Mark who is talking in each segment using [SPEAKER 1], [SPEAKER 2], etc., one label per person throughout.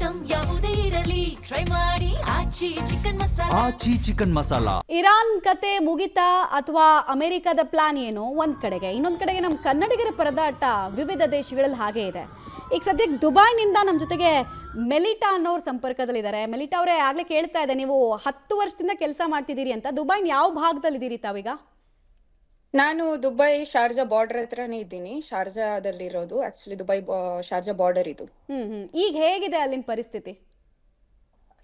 [SPEAKER 1] Item ಯಾವುದೇ ಇರಲಿ try ಮಾಡಿ ಆಚಿ ಚಿಕನ್ ಮಸಾಲಾ.
[SPEAKER 2] ಇರಾನ್ ಕತೆ ಮುಗಿತಾ ಅಥವಾ ಅಮೆರಿಕದ ಪ್ಲಾನ್ ಏನು ಒಂದ್ ಕಡೆಗೆ, ಇನ್ನೊಂದ್ ಕಡೆಗೆ ನಮ್ಮ ಕನ್ನಡಿಗರ ಪರದಾಟ ವಿವಿಧ ದೇಶಗಳಲ್ಲಿ ಹಾಗೆ ಇದೆ. ಈಗ ಸದ್ಯಕ್ಕೆ ದುಬೈನಿಂದ ನಮ್ಮ ಜೊತೆಗೆ ಮೆಲಿಟಾ ಅನ್ನೋರು ಸಂಪರ್ಕದಲ್ಲಿದ್ದಾರೆ. ಮೆಲಿಟಾ ಅವರೇ, ಆಗ್ಲೇ ಕೇಳ್ತಾ ಇದೆ, ನೀವು 10 ವರ್ಷದಿಂದ ಕೆಲಸ ಮಾಡ್ತಿದ್ದೀರಿ ಅಂತ. ದುಬೈನ ಯಾವ ಭಾಗದಲ್ಲಿದ್ದೀರಿ ತಾವೀಗ?
[SPEAKER 3] ನಾನು ದುಬೈ ಶಾರ್ಜಾ ಬಾರ್ಡರ್ ಹತ್ರನೇ ಇದ್ದೀನಿ. ಶಾರ್ಜಾದಲ್ಲಿರೋದು. ಆಕ್ಚುಲಿ ದುಬೈ ಶಾರ್ಜಾ ಬಾರ್ಡರ್ ಇದು.
[SPEAKER 2] ಈಗ ಹೇಗಿದೆ ಅಲ್ಲಿನ ಪರಿಸ್ಥಿತಿ?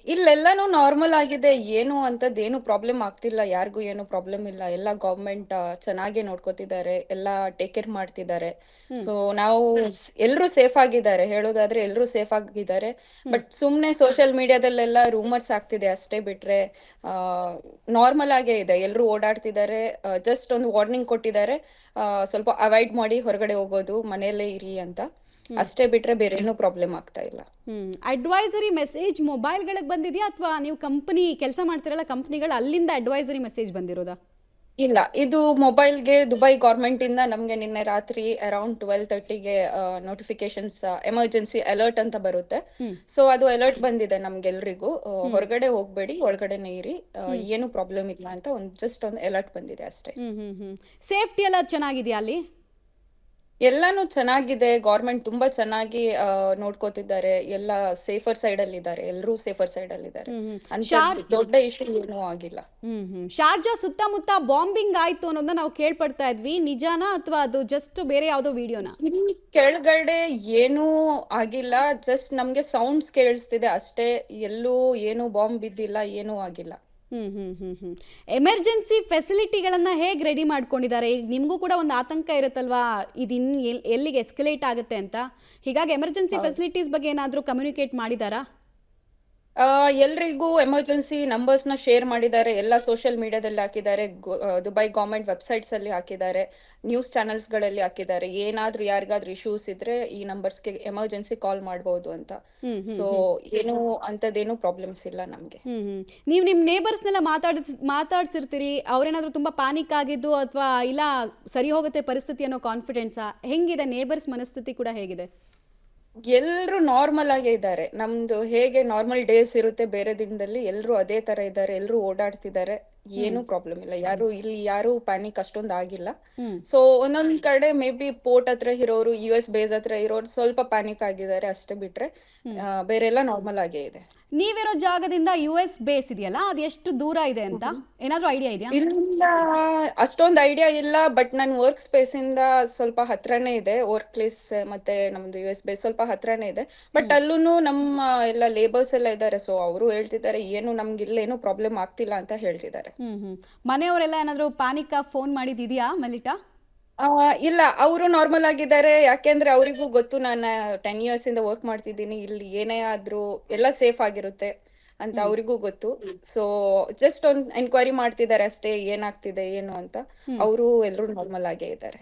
[SPEAKER 3] ಇಲ್ಲೆಲ್ಲಾನು ನಾರ್ಮಲ್ ಆಗಿದೆ. ಏನು ಅಂತದ್ದೇನು ಪ್ರಾಬ್ಲಮ್ ಆಗ್ತಿಲ್ಲ. ಯಾರಿಗೂ ಏನು ಪ್ರಾಬ್ಲಮ್ ಇಲ್ಲ. ಎಲ್ಲ ಗವರ್ಮೆಂಟ್ ಚೆನ್ನಾಗಿ ನೋಡ್ಕೋತಿದ್ದಾರೆ. ಎಲ್ಲ ಟೇಕ್ ಕೇರ್ ಮಾಡ್ತಿದ್ದಾರೆ. ಸೊ ನಾವು ಎಲ್ರು ಸೇಫ್ ಆಗಿದ್ದಾರೆ. ಹೇಳೋದಾದ್ರೆ ಎಲ್ರು ಸೇಫ್ ಆಗಿದ್ದಾರೆ. ಬಟ್ ಸುಮ್ನೆ ಸೋಷಿಯಲ್ ಮೀಡಿಯಾದಲ್ಲೆಲ್ಲ ರೂಮರ್ಸ್ ಆಗ್ತಿದೆ ಅಷ್ಟೇ ಬಿಟ್ರೆ ನಾರ್ಮಲ್ ಆಗೇ ಇದೆ. ಎಲ್ರು ಓಡಾಡ್ತಿದ್ದಾರೆ. ಜಸ್ಟ್ ಒಂದು ವಾರ್ನಿಂಗ್ ಕೊಟ್ಟಿದ್ದಾರೆ, ಸ್ವಲ್ಪ ಅವಾಯ್ಡ್ ಮಾಡಿ ಹೊರಗಡೆ ಹೋಗೋದು, ಮನೆಯಲ್ಲೇ ಇರಿ ಅಂತ. ಅಷ್ಟೇ ಬಿಟ್ರೆ ಬೇರೆ ಏನೂ ಪ್ರಾಬ್ಲಮ್ ಆಗ್ತಾ ಇಲ್ಲ.
[SPEAKER 2] ಅಡ್ವೈಸರಿ ಮೆಸೇಜ್ ಮೊಬೈಲ್ಗಳಿಗೆ ಬಂದಿದೆಯಾ ಅಥವಾ ನೀವು ಕಂಪನಿ ಕೆಲಸ ಮಾಡ್ತಿರಲ್ಲ ಕಂಪನಿಗಳು ಅಲ್ಲಿಂದ ಅಡ್ವೈಸರಿ ಮೆಸೇಜ್ ಬಂದಿರೋದಾ?
[SPEAKER 3] ಇಲ್ಲ, ಇದು ಮೊಬೈಲ್ಗೆ ದುಬೈ ಗೌರ್ಮೆಂಟ್ ಇಂದ ನಮ್ಗೆ ನಿನ್ನೆ ರಾತ್ರಿ ಅರೌಂಡ್ 12:30ಗೆ ನೋಟಿಫಿಕೇಶನ್ಸ್ ಎಮರ್ಜೆನ್ಸಿ ಅಲರ್ಟ್ ಅಂತ ಬರುತ್ತೆ. ಸೊ ಅದು ಅಲರ್ಟ್ ಬಂದಿದೆ ನಮ್ಗೆಲ್ರಿಗೂ. ಹೊರಗಡೆ ಹೋಗ್ಬೇಡಿ, ಒಳಗಡೆನೆ ಇರಿ, ಏನು ಪ್ರಾಬ್ಲಮ್ ಇಲ್ಲ ಅಂತ ಜಸ್ಟ್ ಒಂದು ಅಲರ್ಟ್ ಬಂದಿದೆ ಅಷ್ಟೇ.
[SPEAKER 2] ಸೇಫ್ಟಿ ಎಲ್ಲ ಚೆನ್ನಾಗಿದೆಯಾ ಅಲ್ಲಿ?
[SPEAKER 3] ಎಲ್ಲಾನು ಚೆನ್ನಾಗಿದೆ. ಗೌರ್ಮೆಂಟ್ ತುಂಬಾ ಚೆನ್ನಾಗಿ ನೋಡ್ಕೋತಿದ್ದಾರೆ. ಎಲ್ಲ ಸೇಫರ್ ಸೈಡ್ ಅಲ್ಲಿ ಇದ್ದಾರೆ. ಎಲ್ಲರೂ ಸೇಫರ್ ಸೈಡ್ ಅಲ್ಲಿ ಇದ್ದಾರೆ. ಅಂತ ದೊಡ್ಡ ಇಶ್ಯೂ ಏನೂ ಆಗಿಲ್ಲ.
[SPEAKER 2] ಶಾರ್ಜಾ ಸುತ್ತಮುತ್ತ ಬಾಂಬಿಂಗ್ ಆಯ್ತು ಅನ್ನೋದನ್ನ ನಾವು ಕೇಳ್ಪಡ್ತಾ ಇದ್ವಿ. ನಿಜಾನಾ ಅಥವಾ ಅದು ಜಸ್ಟ್ ಬೇರೆ ಯಾವ್ದೋ ವಿಡಿಯೋನಾ?
[SPEAKER 3] ಕೆಳಗಡೆ ಏನೂ ಆಗಿಲ್ಲ. ಜಸ್ಟ್ ನಮ್ಗೆ ಸೌಂಡ್ಸ್ ಕೇಳಿಸ್ತಿದೆ ಅಷ್ಟೇ. ಎಲ್ಲೂ ಏನು ಬಾಂಬ್ ಬಿದ್ದಿಲ್ಲ, ಏನೂ ಆಗಿಲ್ಲ.
[SPEAKER 2] ಎಮರ್ಜೆನ್ಸಿ ಫೆಸಿಲಿಟಿಗಳನ್ನ ಹೇಗೆ ರೆಡಿ ಮಾಡ್ಕೊಂಡಿದ್ದಾರೆ? ಈಗ ನಿಮಗೂ ಕೂಡ ಒಂದು ಆತಂಕ ಇರುತ್ತಲ್ವಾ, ಇದು ಎಲ್ಲಿಗೆ ಎಸ್ಕಲೇಟ್ ಆಗುತ್ತೆ ಅಂತ. ಹೀಗಾಗಿ ಎಮರ್ಜೆನ್ಸಿ ಫೆಸಿಲಿಟೀಸ್ ಬಗ್ಗೆ ಏನಾದರೂ ಕಮ್ಯುನಿಕೇಟ್ ಮಾಡಿದಾರಾ?
[SPEAKER 3] ಎಲ್ರಿಗೂ ಎಮರ್ಜೆನ್ಸಿ ನಂಬರ್ಸ್ ನ ಶೇರ್ ಮಾಡಿದ್ದಾರೆ. ಎಲ್ಲ ಸೋಷಿಯಲ್ ಮೀಡಿಯಾದಲ್ಲಿ ಹಾಕಿದ್ದಾರೆ. ದುಬೈ ಗವರ್ಮೆಂಟ್ ವೆಬ್ಸೈಟ್ಸ್ ಅಲ್ಲಿ ಹಾಕಿದ್ದಾರೆ. ನ್ಯೂಸ್ ಚಾನೆಲ್ಸ್ ಗಳಲ್ಲಿ ಹಾಕಿದ್ದಾರೆ. ಏನಾದ್ರೂ ಯಾರಿಗಾದ್ರೂ ಇಶ್ಯೂಸ್ ಇದ್ರೆ ಈ ನಂಬರ್ಸ್ಗೆ ಎಮರ್ಜೆನ್ಸಿ ಕಾಲ್ ಮಾಡಬಹುದು ಅಂತ. ಸೊ ಏನು ಅಂತದೇನು ಪ್ರಾಬ್ಲಮ್ಸ್ ಇಲ್ಲ ನಮ್ಗೆ.
[SPEAKER 2] ನೀವು ನಿಮ್ ನೇಬರ್ಸ್ನೆಲ್ಲ ಮಾತಾಡ್ಸಿರ್ತೀರಿ. ಅವ್ರೇನಾದ್ರೂ ತುಂಬಾ ಪಾನಿಕ್ ಆಗಿದ್ದು ಅಥವಾ ಇಲ್ಲ ಸರಿ ಹೋಗುತ್ತೆ ಪರಿಸ್ಥಿತಿ ಅನ್ನೋ ಕಾನ್ಫಿಡೆನ್ಸಾ? ಹೆಂಗಿದೆ ನೇಬರ್ಸ್ ಮನಸ್ಥಿತಿ ಕೂಡ ಹೇಗಿದೆ?
[SPEAKER 3] ಎಲ್ರು ನಾರ್ಮಲ್ ಆಗೇ ಇದ್ದಾರೆ. ನಮ್ದು ಹೇಗೆ ನಾರ್ಮಲ್ ಡೇಸ್ ಇರುತ್ತೆ ಬೇರೆ ದಿನದಲ್ಲಿ, ಎಲ್ರು ಅದೇ ತರ ಇದ್ದಾರೆ. ಎಲ್ರು ಓಡಾಡ್ತಿದ್ದಾರೆ. ಏನು ಪ್ರಾಬ್ಲಮ್ ಇಲ್ಲ. ಯಾರು ಪ್ಯಾನಿಕ್ ಅಷ್ಟೊಂದು ಆಗಿಲ್ಲ. ಸೊ ಒಂದೊಂದ್ ಕಡೆ ಮೇ ಬಿ ಪೋರ್ಟ್ ಹತ್ರ ಇರೋರು, US ಬೇಸ್ ಹತ್ರ ಇರೋರು ಸ್ವಲ್ಪ ಪ್ಯಾನಿಕ್ ಆಗಿದ್ದಾರೆ ಅಷ್ಟೇ ಬಿಟ್ರೆ ಬೇರೆ ಎಲ್ಲ ನಾರ್ಮಲ್ ಆಗೇ ಇದೆ.
[SPEAKER 2] ನೀವಿರೋ ಜಾಗದಿಂದ US ಬೇಸ್ ಇದೆಯಲ್ಲ, ಅದು ಎಷ್ಟು ದೂರ ಇದೆ ಅಂತ ಏನಾದ್ರೂ ಐಡಿಯಾ ಇದೆಯಾ?
[SPEAKER 3] ಇಲ್ಲ, ಅಷ್ಟೊಂದು ಐಡಿಯಾ ಇಲ್ಲ. ಬಟ್ ನನ್ ವರ್ಕ್ ಸ್ಪೇಸ್ ಇಂದ ಸ್ವಲ್ಪ ಹತ್ರನೇ ಇದೆ. ವರ್ಕ್ ಪ್ಲೇಸ್ ಮತ್ತೆ ನಮ್ದು US ಬೇಸ್ ಸ್ವಲ್ಪ ಹತ್ರನೇ ಇದೆ. ಬಟ್ ಅಲ್ಲೂ ನಮ್ಮ ಎಲ್ಲ ಲೇಬರ್ಸ್ ಎಲ್ಲ ಇದ್ದಾರೆ. ಸೊ ಅವರು ಹೇಳ್ತಿದ್ದಾರೆ ಏನು ನಮ್ಗೆ ಇಲ್ಲೇನು ಪ್ರಾಬ್ಲಮ್ ಆಗ್ತಿಲ್ಲ ಅಂತ ಹೇಳ್ತಿದ್ದಾರೆ.
[SPEAKER 2] ಮನೆಯವರೆಲ್ಲ ಏನಾದ್ರು ಪಾನಿಕ್ ಫೋನ್ ಮಾಡಿದ್ಯಾ ಮೆಲಿಟಾ?
[SPEAKER 3] ಇಲ್ಲ, ಅವರು ನಾರ್ಮಲ್ ಆಗಿದ್ದಾರೆ. ಯಾಕೆಂದ್ರೆ ಅವರಿಗೂ ಗೊತ್ತು ನಾನು 10 years ಇಂದ ವರ್ಕ್ ಮಾಡ್ತಿದ್ದೀನಿ. ಇಲ್ಲಿ ಏನೇ ಆದ್ರೂ ಎಲ್ಲ ಸೇಫ್ ಆಗಿರುತ್ತೆ ಅಂತ ಅವರಿಗೂ ಗೊತ್ತು. ಸೊ ಜಸ್ಟ್ ಒಂದು ಎನ್ಕ್ವೈರಿ ಮಾಡ್ತಿದ್ದಾರೆ ಅಷ್ಟೇ, ಏನಾಗ್ತಿದೆ ಏನು ಅಂತ. ಅವರು ಎಲ್ಲರೂ ನಾರ್ಮಲ್ ಆಗೇ ಇದ್ದಾರೆ.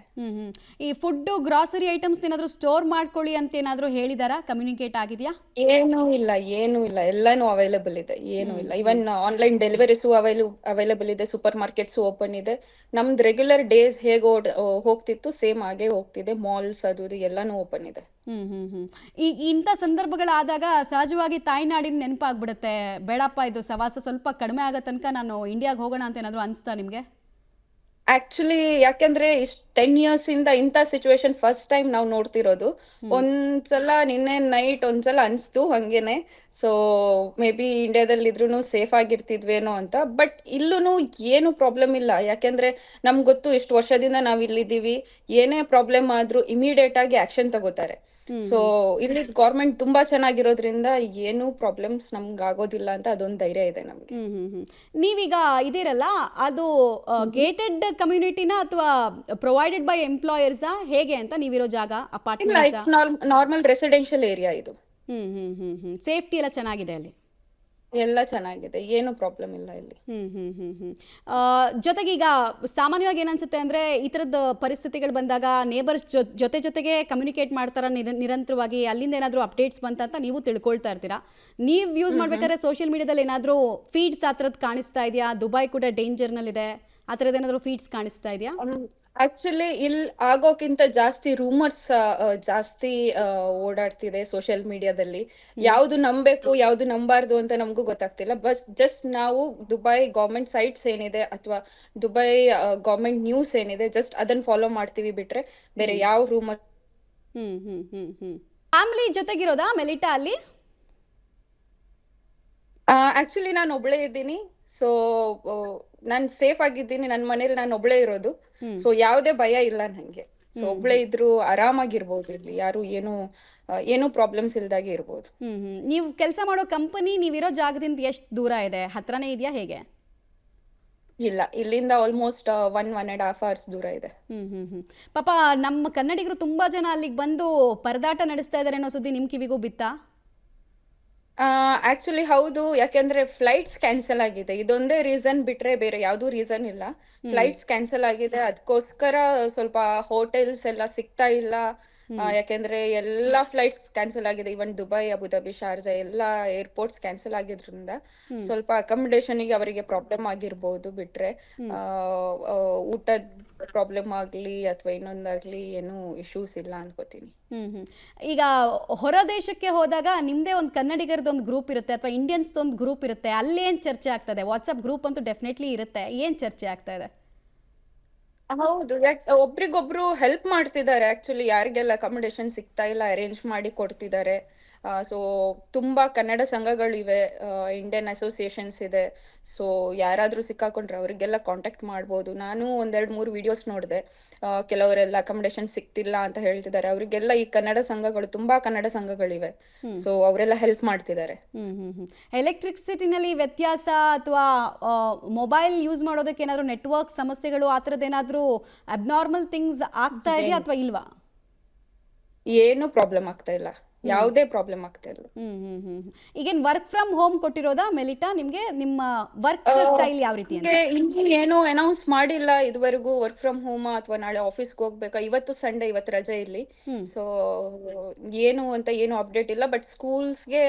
[SPEAKER 2] ಈ ಫುಡ್ ಗ್ರಾಸರಿ ಐಟಮ್ಸ್ ಏನಾದ್ರು ಸ್ಟೋರ್ ಮಾಡ್ಕೊಳ್ಳಿ ಅಂತ ಏನಾದ್ರು ಹೇಳಿದಾರಾ? ಕಮ್ಯುನಿಕೇಟ್ ಆಗಿದೆಯಾ?
[SPEAKER 3] ಏನೂ ಇಲ್ಲ. ಎಲ್ಲಾನು ಅವೈಲೇಬಲ್ ಇದೆ. ಏನೂ ಇಲ್ಲ. ಇವನ್ ಆನ್ಲೈನ್ ಡೆಲಿವರೀಸು ಅವೈಲೇಬಲ್ ಇದೆ. ಸೂಪರ್ ಮಾರ್ಕೆಟ್ಸ್ ಓಪನ್ ಇದೆ. ನಮ್ದು ರೆಗ್ಯುಲರ್ ಡೇಸ್ ಹೇಗೆ ಹೋಗ್ತಿತ್ತು ಸೇಮ್ ಹಾಗೆ ಹೋಗ್ತಿದೆ. ಮಾಲ್ಸ್ ಅದು ಎಲ್ಲಾನು ಓಪನ್ ಇದೆ.
[SPEAKER 2] ಈಗ ಇಂಥ ಸಂದರ್ಭಗಳಾದಾಗ ಸಹಜವಾಗಿ ತಾಯ್ನಾಡಿನ ನೆನಪಾಗ್ಬಿಡುತ್ತೆ. ಬೇಡಪ್ಪ, ಇದು ಸವಾಸ ಸ್ವಲ್ಪ ಕಡಿಮೆ ಆಗೋ ತನಕ ನಾನು ಇಂಡಿಯಾಗೆ ಹೋಗೋಣ ಅಂತ ಏನಾದ್ರು ಅನಿಸ್ತಾ ನಿಮ್ಗೆ?
[SPEAKER 3] ಆಕ್ಚುಲಿ ಯಾಕೆಂದ್ರೆ 10 years ಇಂದ ಇಂಥ ಸಿಚುವೇಶನ್ ಫಸ್ಟ್ ಟೈಮ್ ನಾವು ನೋಡ್ತಿರೋದು. ಒಂದ್ಸಲ ನಿನ್ನೆ ನೈಟ್ ಒಂದ್ಸಲ ಅನ್ಸ್ತು ಹಂಗೇನೆ. ಸೊ ಮೇ ಬಿ ಇಂಡಿಯಾದಲ್ಲಿ ಇದ್ರೂ ಸೇಫ್ ಆಗಿರ್ತಿದ್ವೇನೋ ಅಂತ. ಬಟ್ ಇಲ್ಲೂ ಏನು ಪ್ರಾಬ್ಲಮ್ ಇಲ್ಲ. ಯಾಕೆಂದ್ರೆ ನಮ್ಗೆ ಗೊತ್ತು ಇಷ್ಟು ವರ್ಷದಿಂದ ನಾವ್ ಇಲ್ಲಿದ್ದೀವಿ. ಏನೇ ಪ್ರಾಬ್ಲಮ್ ಆದ್ರೂ ಇಮಿಡಿಯೇಟ್ ಆಗಿ ಆಕ್ಷನ್ ತಗೋತಾರೆ. ಸೊ ಇಲ್ಲಿ ಗೌರ್ಮೆಂಟ್ ತುಂಬಾ ಚೆನ್ನಾಗಿರೋದ್ರಿಂದ ಏನು ಪ್ರಾಬ್ಲಮ್ಸ್ ನಮ್ಗೆ ಆಗೋದಿಲ್ಲ ಅಂತ ಅದೊಂದು ಧೈರ್ಯ ಇದೆ ನಮ್ಗೆ.
[SPEAKER 2] ನೀವೀಗ ಇದಿರಲ್ಲ, ಅದು ಗೇಟೆಡ್ ಕಮ್ಯುನಿಟಿನ ಅಥವಾ ಪ್ರೊವೈಡೆಡ್ ಬೈ ಎಂಪ್ಲಾಯರ್ಸಾ ಹೇಗೆ ಅಂತ ನೀವಿರೋ ಜಾಗ? ಅಪಾರ್ಟ್ಮೆಂಟ್?
[SPEAKER 3] ನಾರ್ಮಲ್ ರೆಸಿಡೆನ್ಷಿಯಲ್ ಏರಿಯಾ ಇದು.
[SPEAKER 2] ಸೇಫ್ಟಿ ಎಲ್ಲ ಚೆನ್ನಾಗಿದೆ ಅಲ್ಲಿ?
[SPEAKER 3] ಎಲ್ಲ ಚೆನ್ನಾಗಿದೆ. ಏನು ಪ್ರಾಬ್ಲಮ್ ಇಲ್ಲ ಇಲ್ಲಿ.
[SPEAKER 2] ಜೊತೆಗೆ ಈಗ ಸಾಮಾನ್ಯವಾಗಿ ಏನನ್ಸುತ್ತೆ ಅಂದ್ರೆ ಈ ಥರದ ಪರಿಸ್ಥಿತಿಗಳು ಬಂದಾಗ ನೇಬರ್ಸ್ ಜೊತೆಗೆ ಕಮ್ಯುನಿಕೇಟ್ ಮಾಡ್ತಾರ ನಿರಂತರವಾಗಿ. ಅಲ್ಲಿಂದ ಏನಾದರೂ ಅಪ್ಡೇಟ್ಸ್ ಬಂತಂತ ನೀವು ತಿಳ್ಕೊಳ್ತಾ ಇರ್ತೀರಾ. ನೀವು ಯೂಸ್ ಮಾಡ್ಬೇಕಾದ್ರೆ ಸೋಷಿಯಲ್ ಮೀಡಿಯಾದಲ್ಲಿ ಏನಾದರೂ ಫೀಡ್ಸ್ ಆ ಥರದ್ದು ಕಾಣಿಸ್ತಾ ಇದೆಯಾ? ದುಬೈ ಕೂಡ ಡೇಂಜರ್ನಲ್ಲಿದೆ, ಆ ಥರದ್ದು ಏನಾದರೂ ಫೀಡ್ಸ್ ಕಾಣಿಸ್ತಾ ಇದೆಯಾ?
[SPEAKER 3] ಆಕ್ಚುಲಿ ಆಗೋಕ್ಕಿಂತ ಜಾಸ್ತಿ ರೂಮರ್ಸ್ ಜಾಸ್ತಿ ಓಡಾಡ್ತಿದೆ ಸೋಷಿಯಲ್ ಮೀಡಿಯಾದಲ್ಲಿ. ಯಾವ್ದು ನಂಬೇಕು ಯಾವ್ದು ನಂಬಾರ್ದು ಅಂತ ನಮಗೂ ಗೊತ್ತಾಗ್ತಿಲ್ಲ. ಜಸ್ಟ್ ನಾವು ದುಬೈ ಗವರ್ಮೆಂಟ್ ಸೈಟ್ಸ್ ಏನಿದೆ ಅಥವಾ ದುಬೈ ಗವರ್ಮೆಂಟ್ ನ್ಯೂಸ್ ಏನಿದೆ ಜಸ್ಟ್ ಅದನ್ನ ಫಾಲೋ ಮಾಡ್ತೀವಿ ಬಿಟ್ರೆ ಬೇರೆ ಯಾವ ರೂಮರ್.
[SPEAKER 2] ಫ್ಯಾಮಿಲಿ ಜೊತೆಗಿರೋದಾ ಮೆಲಿಟಾ ಅಲ್ಲಿ?
[SPEAKER 3] ಆಕ್ಚುಲಿ ನಾನು ಒಬ್ಳೇ ಇದ್ದೀನಿ. ಸೊ ನಾನ್ ಸೇಫ್ ಆಗಿದ್ದೀನಿ, ನನ್ನ ಮನೇಲಿ ನಾನು ಒಬ್ಳೇ ಇರೋದು. ಸೊ ಯಾವ್ದೇ ಭಯ ಇಲ್ಲ ನಂಗೆ. ಸೊ ಒಬ್ಳೇ ಇದ್ರು ಆರಾಮಾಗಿರ್ಬೋದು, ಇಲ್ಲಿ ಯಾರು ಏನು ಪ್ರಾಬ್ಲಮ್ಸ್ ಇಲ್ದಾಗೆ ಇರ್ಬೋದು.
[SPEAKER 2] ನೀವು ಕೆಲಸ ಮಾಡೋ ಕಂಪನಿ ನೀವಿರೋ ಜಾಗದಿಂದ ಎಷ್ಟು ದೂರ ಇದೆ? ಹತ್ರನೇ ಇದೆಯಾ ಹೇಗೆ?
[SPEAKER 3] ಇಲ್ಲ, ಇಲ್ಲಿಂದ ಆಲ್ಮೋಸ್ಟ್ 1.5 hours ದೂರ ಇದೆ.
[SPEAKER 2] ಪಾಪ ನಮ್ಮ ಕನ್ನಡಿಗರು ತುಂಬಾ ಜನ ಅಲ್ಲಿಗೆ ಬಂದು ಪರದಾಟ ನಡೆಸ್ತಾ ಇದಾರೆ ಅನ್ನೋ ಸುದ್ದಿ ನಿಮ್ ಕಿವಿಗೂ ಬಿತ್ತಾ?
[SPEAKER 3] ಆಕ್ಚುಲಿ ಹೌದು, ಯಾಕೆಂದ್ರೆ ಫ್ಲೈಟ್ಸ್ ಕ್ಯಾನ್ಸಲ್ ಆಗಿದೆ. ಇದೊಂದೇ ರೀಸನ್ ಬಿಟ್ರೆ ಬೇರೆ ಯಾವ್ದೂ ರೀಸನ್ ಇಲ್ಲ. ಫ್ಲೈಟ್ಸ್ ಕ್ಯಾನ್ಸಲ್ ಆಗಿದೆ, ಅದಕ್ಕೋಸ್ಕರ ಸ್ವಲ್ಪ ಹೋಟೆಲ್ಸ್ ಎಲ್ಲ ಸಿಗ್ತಾ ಇಲ್ಲ. ಯಾಕೆಂದ್ರೆ ಎಲ್ಲಾ ಫ್ಲೈಟ್ಸ್ ಕ್ಯಾನ್ಸಲ್ ಆಗಿದೆ. ಇವನ್ ದುಬೈ, ಅಬುದಾಬಿ, ಶಾರ್ಜಾ ಎಲ್ಲಾ ಏರ್ಪೋರ್ಟ್ಸ್ ಕ್ಯಾನ್ಸಲ್ ಆಗಿದ್ರಿಂದ ಸ್ವಲ್ಪ ಅಕಾಮಿಡೇಷನ್ ಗೆ ಅವರಿಗೆ ಪ್ರಾಬ್ಲಮ್ ಆಗಿರ್ಬೋದು. ಬಿಟ್ರೆ ಊಟದ ಪ್ರಾಬ್ಲಮ್ ಆಗ್ಲಿ ಅಥವಾ ಇನ್ನೊಂದಾಗ್ಲಿ ಏನು ಇಶ್ಯೂಸ್ ಇಲ್ಲ ಅನ್ಕೋತೀನಿ.
[SPEAKER 2] ಈಗ ಹೊರ ದೇಶಕ್ಕೆ ಹೋದಾಗ ನಿಮ್ದೇ ಒಂದು ಕನ್ನಡಿಗರದ್ದು ಒಂದು ಗ್ರೂಪ್ ಇರುತ್ತೆ ಅಥವಾ ಇಂಡಿಯನ್ಸ್ ಒಂದು ಗ್ರೂಪ್ ಇರುತ್ತೆ, ಅಲ್ಲೇನ್ ಚರ್ಚೆ ಆಗ್ತದೆ? ವಾಟ್ಸ್ಆಪ್ ಗ್ರೂಪ್ ಅಂತೂ ಡೆಫಿನೆಟ್ಲಿ ಇರುತ್ತೆ, ಏನ್ ಚರ್ಚೆ ಆಗ್ತಾ ಇದೆ?
[SPEAKER 3] ಹೌದು, ಒಬ್ರಿಗೊಬ್ರು ಹೆಲ್ಪ್ ಮಾಡ್ತಿದ್ದಾರೆ. ಆಕ್ಚುಲಿ ಯಾರಿಗೆಲ್ಲ ಅಕಾಮಿಡೇಷನ್ ಸಿಗ್ತಾ ಇಲ್ಲ ಅರೇಂಜ್ ಮಾಡಿ ಕೊಡ್ತಿದ್ದಾರೆ. ಸೊ ತುಂಬಾ ಕನ್ನಡ ಸಂಘಗಳಿವೆ, ಇಂಡಿಯನ್ ಅಸೋಸಿಯೇಷನ್ಸ್ ಇದೆ. ಸೊ ಯಾರಾದ್ರೂ ಸಿಕ್ಕಾಕೊಂಡ್ರೆ ಅವರಿಗೆಲ್ಲ ಕಾಂಟ್ಯಾಕ್ಟ್ ಮಾಡ್ಬೋದು. ನಾನು 1-2-3 ವಿಡಿಯೋಸ್ ನೋಡಿದೆ. ಕೆಲವರೆಲ್ಲ ಅಕಾಮಿಡೇಷನ್ ಸಿಗ್ತಿಲ್ಲ ಅಂತ ಹೇಳ್ತಿದ್ದಾರೆ. ಅವರಿಗೆಲ್ಲ ಈ ಕನ್ನಡ ಸಂಘಗಳು, ತುಂಬಾ ಕನ್ನಡ ಸಂಘಗಳಿವೆ. ಸೊ ಅವರೆಲ್ಲ ಹೆಲ್ಪ್ ಮಾಡ್ತಿದ್ದಾರೆ.
[SPEAKER 2] ಎಲೆಕ್ಟ್ರಿಸಿಟಿನಲ್ಲಿ ವ್ಯತ್ಯಾಸ ಅಥವಾ ಮೊಬೈಲ್ ಯೂಸ್ ಮಾಡೋದಕ್ಕೆ ಏನಾದರೂ ನೆಟ್ವರ್ಕ್ ಸಮಸ್ಯೆಗಳು ಆ ಥರದ್ದು ಏನಾದರೂ ಅಬ್ನಾರ್ಮಲ್ ಥಿಂಗ್ಸ್ ಆಗ್ತಾ ಇದೆಯಾ ಅಥವಾ ಇಲ್ವಾ?
[SPEAKER 3] ಏನು ಪ್ರಾಬ್ಲಮ್ ಆಗ್ತಾ ಇಲ್ಲ, ಯಾವುದೇ ಪ್ರಾಬ್ಲಮ್ ಆಗ್ತಾ ಇಲ್ಲ.
[SPEAKER 2] ಈಗೇನ್ ವರ್ಕ್ ಫ್ರಮ್ ಹೋಮ್ ಕೊಟ್ಟಿರೋದಾ ಮೆಲಿಟಾ ನಿಮ್ಗೆ? ನಿಮ್ಮ ವರ್ಕ್ ಸ್ಟೈಲ್ ಯಾವ ರೀತಿ ಅಂತ?
[SPEAKER 3] ಇನ್ನು ಏನು ಅನೌನ್ಸ್ ಮಾಡಿಲ್ಲ ಇದುವರೆಗೂ, ವರ್ಕ್ ಫ್ರಮ್ ಹೋಮ್ ಅಥವಾ ನಾಳೆ ಆಫೀಸ್ಗೆ ಹೋಗ್ಬೇಕಾ. ಇವತ್ತು ಸಂಡೇ, ಇವತ್ತು ರಜೆ ಇಲ್ಲಿ. ಸೊ ಏನು ಅಪ್ಡೇಟ್ ಇಲ್ಲ. ಬಟ್ ಸ್ಕೂಲ್ಸ್ಗೆ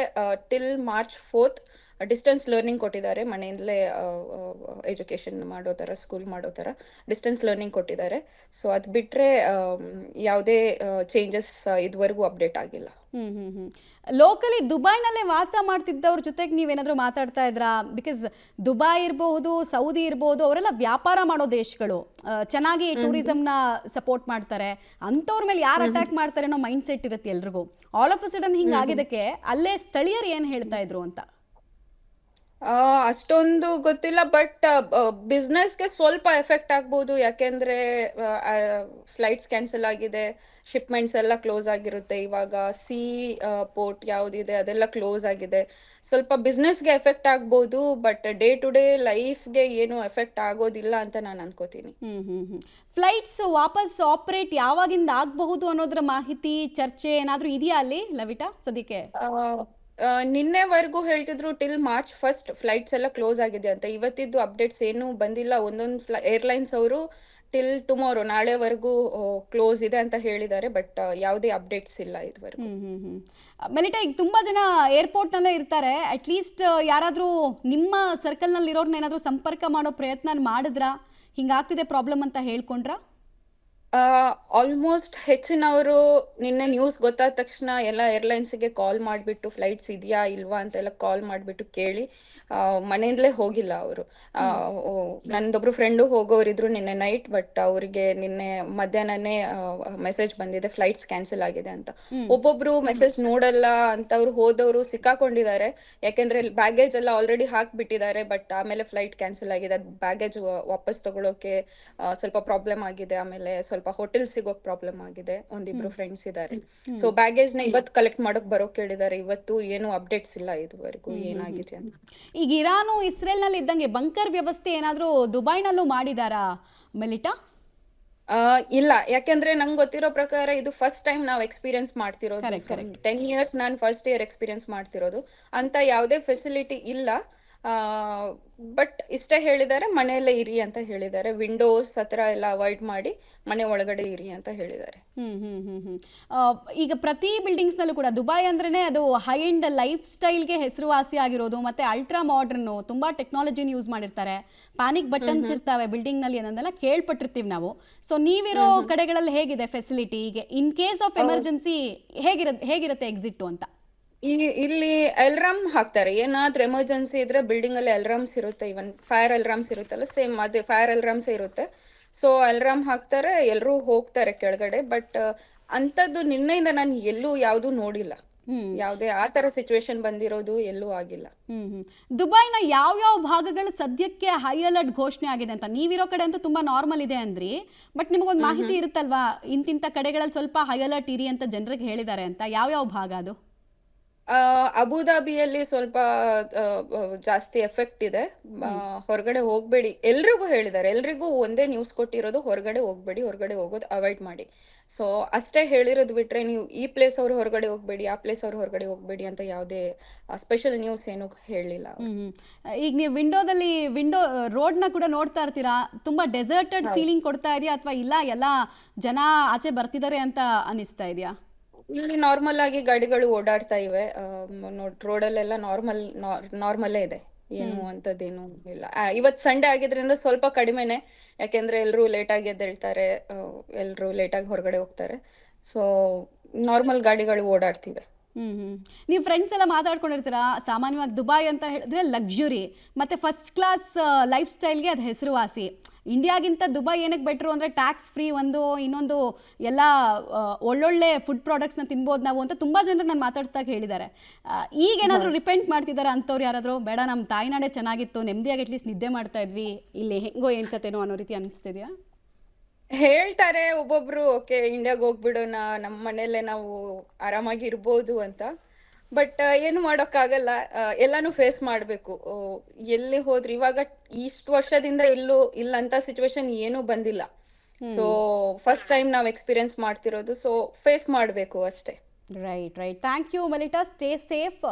[SPEAKER 3] till March 4th distance learning ಕೊಟ್ಟಿದ್ದಾರೆ. ಮನೆಯಿಂದಲೇ ಎಜುಕೇಶನ್ ಮಾಡೋ ತರ, ಸ್ಕೂಲ್ ಮಾಡೋ ತರ ಡಿಸ್ಟೆನ್ಸ್ ಲರ್ನಿಂಗ್ ಕೊಟ್ಟಿದ್ದಾರೆ. ಸೊ ಅದ್ ಬಿಟ್ರೆ ಯಾವುದೇ ಚೇಂಜಸ್ ಇದುವರೆಗೂ ಅಪ್ಡೇಟ್ ಆಗಿಲ್ಲ.
[SPEAKER 2] ಲೋಕಲಿ ದುಬೈನಲ್ಲೇ ವಾಸ ಮಾಡ್ತಿದ್ದವ್ರ ಜೊತೆಗೆ ನೀವೇನಾದ್ರೂ ಮಾತಾಡ್ತಾ ಇದ್ರಾ? ಬಿಕಾಸ್ ದುಬೈ ಇರಬಹುದು, ಸೌದಿ ಇರಬಹುದು, ಅವರೆಲ್ಲ ವ್ಯಾಪಾರ ಮಾಡೋ ದೇಶಗಳು, ಚೆನ್ನಾಗಿ ಟೂರಿಸಂನ ಸಪೋರ್ಟ್ ಮಾಡ್ತಾರೆ. ಅಂಥವ್ರ ಮೇಲೆ ಯಾರು ಅಟ್ಯಾಕ್ ಮಾಡ್ತಾರೆ ಅನ್ನೋ ಮೈಂಡ್ ಸೆಟ್ ಇರುತ್ತೆ ಎಲ್ರಿಗೂ. ಆಲ್ ಆಫ್ ಅ ಸಡನ್ ಹಿಂಗೆ ಆಗಿದ್ದಕ್ಕೆ ಅಲ್ಲೇ ಸ್ಥಳೀಯರು ಏನು ಹೇಳ್ತಾ ಇದ್ರು ಅಂತ?
[SPEAKER 3] ಅಷ್ಟೊಂದು ಗೊತ್ತಿಲ್ಲ. ಬಟ್ ಬಿಸ್ನೆಸ್ಗೆ ಸ್ವಲ್ಪ ಎಫೆಕ್ಟ್ ಆಗ್ಬೋದು. ಯಾಕೆಂದ್ರೆ ಫ್ಲೈಟ್ಸ್ ಕ್ಯಾನ್ಸಲ್ ಆಗಿದೆ, ಶಿಪ್ಮೆಂಟ್ಸ್ ಎಲ್ಲ ಕ್ಲೋಸ್ ಆಗಿರುತ್ತೆ. ಇವಾಗ ಪೋರ್ಟ್ ಯಾವ್ದಿದೆ ಅದೆಲ್ಲ ಕ್ಲೋಸ್ ಆಗಿದೆ. ಸ್ವಲ್ಪ ಬಿಸ್ನೆಸ್ಗೆ ಎಫೆಕ್ಟ್ ಆಗ್ಬೋದು. ಬಟ್ ಡೇ ಟು ಡೇ ಲೈಫ್ಗೆ ಏನು ಎಫೆಕ್ಟ್ ಆಗೋದಿಲ್ಲ ಅಂತ ನಾನು ಅನ್ಕೋತೀನಿ.
[SPEAKER 2] ಫ್ಲೈಟ್ಸ್ ವಾಪಸ್ ಆಪರೇಟ್ ಯಾವಾಗಿಂದ ಆಗಬಹುದು ಅನ್ನೋದ್ರ ಮಾಹಿತಿ, ಚರ್ಚೆ ಏನಾದ್ರೂ ಇದೆಯಾ ಅಲ್ಲಿ ಲವಿಟಾ ಸದ್ಯಕ್ಕೆ?
[SPEAKER 3] ನಿನ್ನೆವರೆಗೂ ಹೇಳ್ತಿದ್ರು ಟಿಲ್ March 1st ಫ್ಲೈಟ್ಸ್ ಎಲ್ಲ ಕ್ಲೋಸ್ ಆಗಿದೆ ಅಂತ. ಇವತ್ತಿದ್ದು ಅಪ್ಡೇಟ್ಸ್ ಏನು ಬಂದಿಲ್ಲ. ಒಂದೊಂದು ಏರ್ಲೈನ್ಸ್ ಅವರು ಟಿಲ್ ಟುಮಾರೋ, ನಾಳೆವರೆಗೂ ಕ್ಲೋಸ್ ಇದೆ ಅಂತ ಹೇಳಿದ್ದಾರೆ. ಬಟ್ ಯಾವುದೇ ಅಪ್ಡೇಟ್ಸ್ ಇಲ್ಲ ಇದುವರೆಗೂ.
[SPEAKER 2] ಮೆಲಿಟಾ, ಈಗ ತುಂಬಾ ಜನ ಏರ್ಪೋರ್ಟ್ ನಲ್ಲೇ ಇರ್ತಾರೆ. ಅಟ್ಲೀಸ್ಟ್ ಯಾರಾದ್ರೂ ನಿಮ್ಮ ಸರ್ಕಲ್ ನಲ್ಲಿ ಇರೋರ್ನ ಏನಾದ್ರೂ ಸಂಪರ್ಕ ಮಾಡೋ ಪ್ರಯತ್ನ ಮಾಡಿದ್ರಾ? ಹಿಂಗಾಗ್ತಿದೆ ಪ್ರಾಬ್ಲಮ್ ಅಂತ ಹೇಳ್ಕೊಂಡ್ರಾ?
[SPEAKER 3] ಆಲ್ಮೋಸ್ಟ್ ಹೆಚ್ಚಿನವರು ನಿನ್ನೆ ನ್ಯೂಸ್ ಗೊತ್ತಾದ ತಕ್ಷಣ ಎಲ್ಲ ಏರ್ಲೈನ್ಸ್ಗೆ ಕಾಲ್ ಮಾಡಿಬಿಟ್ಟು ಫ್ಲೈಟ್ಸ್ ಇದೆಯಾ ಇಲ್ವಾ ಅಂತೆಲ್ಲ ಕಾಲ್ ಮಾಡಿಬಿಟ್ಟು ಕೇಳಿ ಮನೆಯಿಂದಲೇ ಹೋಗಿಲ್ಲ ಅವರು. ನಂದೊಬ್ರು ಫ್ರೆಂಡು ಹೋಗೋರಿದ್ರು ನಿನ್ನೆ ನೈಟ್. ಬಟ್ ಅವರಿಗೆ ನಿನ್ನೆ ಮಧ್ಯಾಹ್ನನೇ ಮೆಸೇಜ್ ಬಂದಿದೆ ಫ್ಲೈಟ್ಸ್ ಕ್ಯಾನ್ಸಲ್ ಆಗಿದೆ ಅಂತ. ಒಬ್ಬೊಬ್ರು ಮೆಸೇಜ್ ನೋಡಲ್ಲ ಅಂತವ್ರು ಹೋದವರು ಸಿಕ್ಕಾಕೊಂಡಿದ್ದಾರೆ. ಯಾಕೆಂದ್ರೆ ಬ್ಯಾಗೇಜ್ ಎಲ್ಲ ಆಲ್ರೆಡಿ ಹಾಕ್ಬಿಟ್ಟಿದ್ದಾರೆ. ಬಟ್ ಆಮೇಲೆ ಫ್ಲೈಟ್ ಕ್ಯಾನ್ಸಲ್ ಆಗಿದೆ, ಬ್ಯಾಗೇಜ್ ವಾಪಸ್ ತಗೊಳೋಕೆ ಸ್ವಲ್ಪ ಪ್ರಾಬ್ಲಮ್ ಆಗಿದೆ. ಆಮೇಲೆ ಸ್ವಲ್ಪ ಹೋಟೆಲ್ ಸಿಗೋಕ್ ಪ್ರಾಬ್ಲಮ್ ಆಗಿದೆ. ಒಂದಿಬ್ರು ಫ್ರೆಂಡ್ಸ್ ಇದ್ದಾರೆ. ಸೊ ಬ್ಯಾಗೇಜ್ ನ ಇವತ್ತು ಕಲೆಕ್ಟ್ ಮಾಡಕ್ ಬರೋಕ್ ಹೇಳಿದ್ದಾರೆ. ಇವತ್ತು ಏನು ಅಪ್ಡೇಟ್ಸ್ ಇಲ್ಲ ಇದುವರೆಗೂ ಏನಾಗಿದೆ ಅಂತ.
[SPEAKER 2] ಈಗ ಇರಾನು ಇಸ್ರೇಲ್ ನಲ್ಲಿ ಇದ್ದಂಗೆ ಬಂಕರ್ ವ್ಯವಸ್ಥೆ ಏನಾದ್ರೂ ದುಬೈನಲ್ಲೂ ಮಾಡಿದಾರಾ ಮೆಲಿಟಾ?
[SPEAKER 3] ಇಲ್ಲ, ಯಾಕೆಂದ್ರೆ ನಂಗೆ ಗೊತ್ತಿರೋ ಪ್ರಕಾರ ಇದು ಫಸ್ಟ್ ಟೈಮ್ ನಾವು ಎಕ್ಸ್ಪೀರಿಯನ್ಸ್ ಮಾಡ್ತಿರೋದು. 10 years ನಾನು ಫಸ್ಟ್ ಇಯರ್ ಎಕ್ಸ್ಪೀರಿಯನ್ಸ್ ಮಾಡ್ತಿರೋದು. ಅಂತ ಯಾವುದೇ ಫೆಸಿಲಿಟಿ ಇಲ್ಲ. ಬಟ್ ಇಷ್ಟೇ ಹೇಳಿದ್ದಾರೆ, ಮನೆಯಲ್ಲೇ ಇರಿ ಅಂತ ಹೇಳಿದ್ದಾರೆ. ವಿಂಡೋಸ್ ಹತ್ರ ಎಲ್ಲ ಅವಾಯ್ಡ್ ಮಾಡಿ ಮನೆ ಒಳಗಡೆ ಇರಿ ಅಂತ ಹೇಳಿದ್ದಾರೆ.
[SPEAKER 2] ಈಗ ಪ್ರತಿ ಬಿಲ್ಡಿಂಗ್ಸ್ನಲ್ಲೂ ಕೂಡ ದುಬೈ ಅಂದ್ರೇ ಅದು ಹೈ ಎಂಡ್ ಲೈಫ್ ಸ್ಟೈಲ್ಗೆ ಹೆಸರುವಾಸಿ ಆಗಿರೋದು, ಮತ್ತೆ ಅಲ್ಟ್ರಾ ಮಾಡ್ರನ್ನು ತುಂಬ ಟೆಕ್ನಾಲಜಿನ ಯೂಸ್ ಮಾಡಿರ್ತಾರೆ, ಪ್ಯಾನಿಕ್ ಬಟನ್ಸ್ ಇರ್ತವೆ ಬಿಲ್ಡಿಂಗ್ನಲ್ಲಿ ಅನ್ನೋದೆಲ್ಲ ಕೇಳ್ಪಟ್ಟಿರ್ತೀವಿ ನಾವು. ಸೊ ನೀವಿರೋ ಕಡೆಗಳಲ್ಲಿ ಹೇಗಿದೆ ಫೆಸಿಲಿಟಿ? ಈಗ ಇನ್ ಕೇಸ್ ಆಫ್ ಎಮರ್ಜೆನ್ಸಿ ಹೇಗಿರುತ್ತೆ ಎಕ್ಸಿಟ್ಟು ಅಂತ?
[SPEAKER 3] ಇಲ್ಲಿ ಅಲ್ರಾಮ್ ಹಾಕ್ತಾರೆ. ಏನಾದ್ರೂ ಎಮರ್ಜೆನ್ಸಿ ಇದ್ರೆ ಬಿಲ್ಡಿಂಗ್ ಅಲ್ಲಿ ಅಲ್ರಾಮ್ಸ್ ಇರುತ್ತೆ. ಇವನ್ ಫೈರ್ ಅಲ್ರಾಮ್ಸ್ ಇರುತ್ತಲ್ಲ, ಸೇಮ್ ಅದೇ ಫೈರ್ ಅಲ್ರಾಮ್ಸ್ ಇರುತ್ತೆ. ಸೊ ಅಲ್ರಾಮ್ ಹಾಕ್ತಾರೆ, ಎಲ್ಲರೂ ಹೋಗ್ತಾರೆ ಕೆಳಗಡೆ. ಬಟ್ ಅಂತದ್ದು ನಿನ್ನೆಯಿಂದ ನಾನು ಎಲ್ಲೂ ಯಾವ್ದು ನೋಡಿಲ್ಲ. ಯಾವುದೇ ಆ ತರ ಸಿಚುವೇಶನ್ ಬಂದಿರೋದು ಎಲ್ಲೂ ಆಗಿಲ್ಲ.
[SPEAKER 2] ದುಬೈನ ಯಾವ ಭಾಗಗಳು ಸದ್ಯಕ್ಕೆ ಹೈ ಅಲರ್ಟ್ ಘೋಷಣೆ ಆಗಿದೆ ಅಂತ? ನೀವಿರೋ ಕಡೆ ಅಂತೂ ತುಂಬಾ ನಾರ್ಮಲ್ ಇದೆ ಅಂದ್ರಿ, ಬಟ್ ನಿಮಗೊಂದು ಮಾಹಿತಿ ಇರುತ್ತಲ್ವಾ, ಇಂತಿಂತ ಕಡೆಗಳಲ್ಲಿ ಸ್ವಲ್ಪ ಹೈ ಅಲರ್ಟ್ ಇರಿ ಅಂತ ಜನರಿಗೆ ಹೇಳಿದ್ದಾರೆ ಅಂತ. ಯಾವ ಭಾಗ ಅದು?
[SPEAKER 3] ಅಬುದಾಬಿಯಲ್ಲಿ ಸ್ವಲ್ಪ ಜಾಸ್ತಿ ಎಫೆಕ್ಟ್ ಇದೆ. ಹೊರಗಡೆ ಹೋಗ್ಬೇಡಿ ಎಲ್ರಿಗೂ ಹೇಳಿದ್ದಾರೆ. ಎಲ್ರಿಗೂ ಒಂದೇ ನ್ಯೂಸ್ ಕೊಟ್ಟಿರೋದು, ಹೊರಗಡೆ ಹೋಗ್ಬೇಡಿ, ಹೊರಗಡೆ ಹೋಗೋದು ಅವಾಯ್ಡ್ ಮಾಡಿ. ಸೊ ಅಷ್ಟೇ ಹೇಳಿರೋದು ಬಿಟ್ರೆ ನೀವು ಈ ಪ್ಲೇಸ್ ಅವ್ರು ಹೊರಗಡೆ ಹೋಗ್ಬೇಡಿ, ಆ ಪ್ಲೇಸ್ ಅವ್ರು ಹೊರಗಡೆ ಹೋಗ್ಬೇಡಿ ಅಂತ ಯಾವುದೇ ಸ್ಪೆಷಲ್ ನ್ಯೂಸ್ ಏನು ಹೇಳಿಲ್ಲ.
[SPEAKER 2] ಈಗ ನೀವು ವಿಂಡೋ ರೋಡ್ನ ಕೂಡ ನೋಡ್ತಾ ಇರ್ತೀರಾ, ತುಂಬಾ ಡೆಸರ್ಟೆಡ್ ಫೀಲಿಂಗ್ ಕೊಡ್ತಾ ಇದೆಯಾ, ಅಥವಾ ಇಲ್ಲ ಎಲ್ಲ ಜನ ಆಚೆ ಬರ್ತಿದ್ದಾರೆ ಅಂತ ಅನಿಸ್ತಾ ಇದೆಯಾ?
[SPEAKER 3] ಇಲ್ಲಿ ನಾರ್ಮಲ್ ಆಗಿ ಗಾಡಿಗಳು ಓಡಾಡ್ತಾ ಇವೆ. ರೋಡಲ್ಲೆಲ್ಲ ನಾರ್ಮಲ್ಲೇ ಇದೆ, ಏನು ಅಂತದೇನು ಇಲ್ಲ. ಇವತ್ ಸಂಡೇ ಆಗಿದ್ರಿಂದ ಸ್ವಲ್ಪ ಕಡಿಮೆನೆ, ಯಾಕೆಂದ್ರೆ ಎಲ್ರು ಲೇಟ್ ಆಗಿ ಎದ್ದೇಳ್ತಾರೆ, ಎಲ್ರು ಲೇಟ್ ಆಗಿ ಹೊರಗಡೆ ಹೋಗ್ತಾರೆ. ಸೊ ನಾರ್ಮಲ್ ಗಾಡಿಗಳು ಓಡಾಡ್ತಿವೆ.
[SPEAKER 2] ನೀವು ಫ್ರೆಂಡ್ಸ್ ಎಲ್ಲ ಮಾತಾಡ್ಕೊಂಡಿರ್ತೀರಾ, ಸಾಮಾನ್ಯವಾಗಿ ದುಬೈ ಅಂತ ಹೇಳಿದ್ರೆ ಲಕ್ಸುರಿ ಮತ್ತೆ ಫಸ್ಟ್ ಕ್ಲಾಸ್ ಲೈಫ್ ಸ್ಟೈಲ್ಗೆ ಅದು ಹೆಸರುವಾಸಿ. ಇಂಡಿಯಾಗಿಂತ ದುಬೈ ಏನಕ್ಕೆ ಬೆಟ್ರು ಅಂದರೆ ಟ್ಯಾಕ್ಸ್ ಫ್ರೀ ಒಂದು, ಇನ್ನೊಂದು ಎಲ್ಲ ಒಳ್ಳೊಳ್ಳೆ ಫುಡ್ ಪ್ರಾಡಕ್ಟ್ಸ್ನ ತಿನ್ಬೋದು ನಾವು ಅಂತ ತುಂಬ ಜನರು ನಾನು ಮಾತಾಡ್ಸ್ದಾಗ ಹೇಳಿದ್ದಾರೆ. ಈಗೇನಾದರೂ ರಿಪೆಂಟ್ ಮಾಡ್ತಿದ್ದಾರೆ ಅಂಥವ್ರು ಯಾರಾದರೂ? ಬೇಡ, ನಮ್ಮ ತಾಯ್ನಾಡೆ ಚೆನ್ನಾಗಿತ್ತು, ನೆಮ್ಮದಿಯಾಗಿ ಅಟ್ಲೀಸ್ಟ್ ನಿದ್ದೆ ಮಾಡ್ತಾ ಇದ್ವಿ, ಇಲ್ಲಿ ಹೆಂಗೋ ಏನು ಕತೆನೋ ಅನ್ನೋ ರೀತಿ ಅನಿಸ್ತಿದೆಯಾ?
[SPEAKER 3] ಹೇಳ್ತಾರೆ ಒಬ್ಬೊಬ್ರು, ಓಕೆ ಇಂಡಿಯಾಗ್ ಹೋಗ್ಬಿಡೋಣ, ನಮ್ಮ ಮನೇಲೆ ನಾವು ಆರಾಮಾಗಿ ಇರ್ಬೋದು ಅಂತ. ಬಟ್ ಏನು ಮಾಡೋಕ್ಕಾಗಲ್ಲ, ಎಲ್ಲಾನು ಫೇಸ್ ಮಾಡ್ಬೇಕು. ಎಲ್ಲಿ ಹೋದ್ರು ಇವಾಗ ಇಷ್ಟು ವರ್ಷದಿಂದ ಎಲ್ಲೂ ಇಲ್ಲಂತ ಸಿಚುವೇಶನ್ ಏನೂ ಬಂದಿಲ್ಲ. ಸೊ ಫಸ್ಟ್ ಟೈಮ್ ನಾವು ಎಕ್ಸ್ಪೀರಿಯನ್ಸ್ ಮಾಡ್ತಿರೋದು. ಸೊ ಫೇಸ್ ಮಾಡ್ಬೇಕು ಅಷ್ಟೇ.
[SPEAKER 2] ರೈಟ್. ಥ್ಯಾಂಕ್ ಯು ಮಲಿಟಾ, ಸ್ಟೇ ಸೇಫ್.